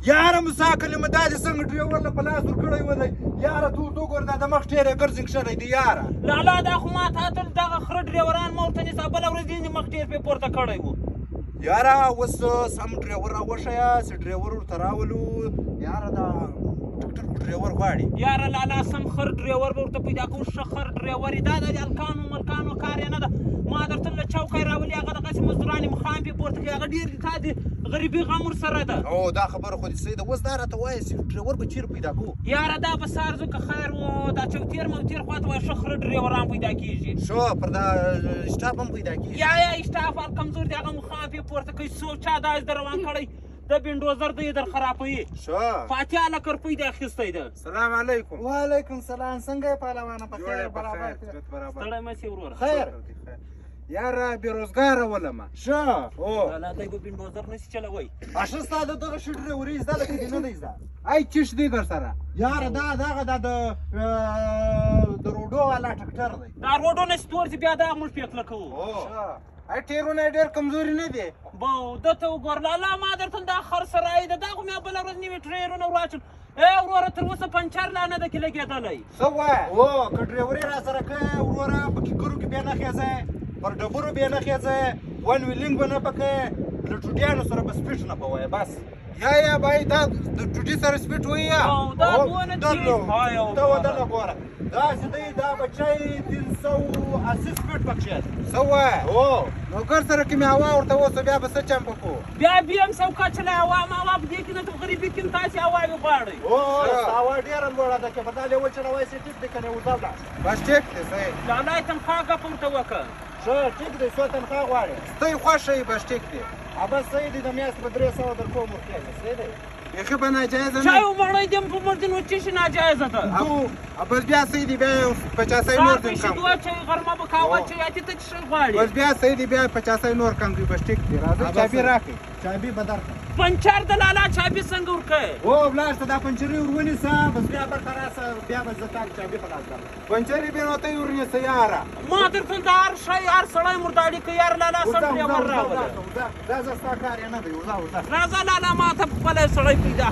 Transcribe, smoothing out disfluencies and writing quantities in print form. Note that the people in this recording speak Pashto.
یاره مساکلمه دا دې څنګه ډریور له په لاس ورکړی و دی یاره تو وګوره دا د مخ ټیر یې ګرځنګ شوی دی یاره لالا دا خو ما ته تل دغه خره ډریوران ما ورته نیسه بله ورځ یې مخ ټیر پې پورته کړی و یاره اوس سم ډریور راوښیه چې ډریور ورته راولو یاره دا ټکټر ډریور غواړي یاره لالا سم خر ډریور به ورته پیدا کوو ښه خر ډریور یې دا د هلکانو ملکانو کار یې نه ده ما درته له چوکی راولي هغه دغسې مزدوران یې مخام پې پورته کړي هغه ډېر تا د غریبي غم ورسره ده او دا خبره خو دې صحیح ده اوس دا راته وایه چې ډریور به چیرې پیدا کوو یاره دا به سهار ځو که خیر و دا چوتیر موتیر خواته وایه ښه خره ډریوران پیدا کېږي شو پر دا سټاف هم پیدا کېږي یا اسټاف هر کمزور دی هغه مخام پې پورته کوي څوک چا داسې در روان کړی د بینډوزر دی در خرابوي شو فاتحه له کرپۍ دی اخیستی ده سلام علیکم وعلیکم سلام څنګه یې پهلوانه په خیر برابر ستړی مه سې وروره خیر یاره بېروزګاره ولمه ښه او لالا دی به بینډوزر نشي چلوی اشه ستا د دغه شي ډریوري زده ده که دې نه دی زده ای چش دی در سره یاره دا دغه د روډو والا ټکټر دی دا روډو نه ستور چې بیا دا موږ پېکله کوو ښه ای ټیرونه یې ډېر کمزوري نه دی بو دته وګوره لالا ما درته دا خر سرای ده دا خو مې بله ورځ نوي ټرېرونه واچول ای وروره تر اوسه پنچر لا نه ده کې لګېدلی څه وایه او که ډریوري را سره کوې وروره په کیکرو کې بیا نه خېځې پر ډبرو بیا نه خېځې ون ویلینګ به نه پکې له ټوټیانو سره به سپیډ نه به وایې بس یا بای دا د ټوټي سره سپیډ وایي یا دا دونه تیز وایه ته ودله ګوره داسې دی دا بچی 380 سپیډ پکښې څه وایه او نوکر سره کې مې هوا ورته اوسه بیا به څه چمپه کوو بیا بیم سوکا چلی هوا ما په دې کې نه ته غریبي کې تاسې هواوې غواړئ او هوا ډېره لوړه ده که په دا لیول چلوی سي ټیک دی که نه ورځه ولاړ بس ټیک دی صحیح لالا یې تنخوا ګپه ورته وکړه ښه ټیک دی څو تنخوا غواړې ته یې خوښ یې بس ټیک دی بس صحیح دی د میاشتې په 300 در کوم ورکوې صحیح دی بیخي به ناجایزه چای نه ومړی دیم په مردین و چی شي ناجایزه ده بس بیا صحیح دی بیا 50 نور دې کم شیدو چای غرمه به قهوه چای اتې ته څه غواړې بس بیا صحیح دی بیا 50 نور کم دی بس ټیک دی راځه چابي راکړئ چابي به درکړم پنچر د لالا چابي څنګه ورکوې او ولاړ شه دا پنچري ور ونیسه بس بیا به راسه بیا به زه تا چابي په لاس درکړم پنچرې بیا نو ته یې ورنیسه یاره ما درته د هر شی هر سړی مرداړي کوي یار لالا سم ډریور راوله دا زه ستا کار یې نه دی ورځه راځه لالا ما ته خپله سړی پیدا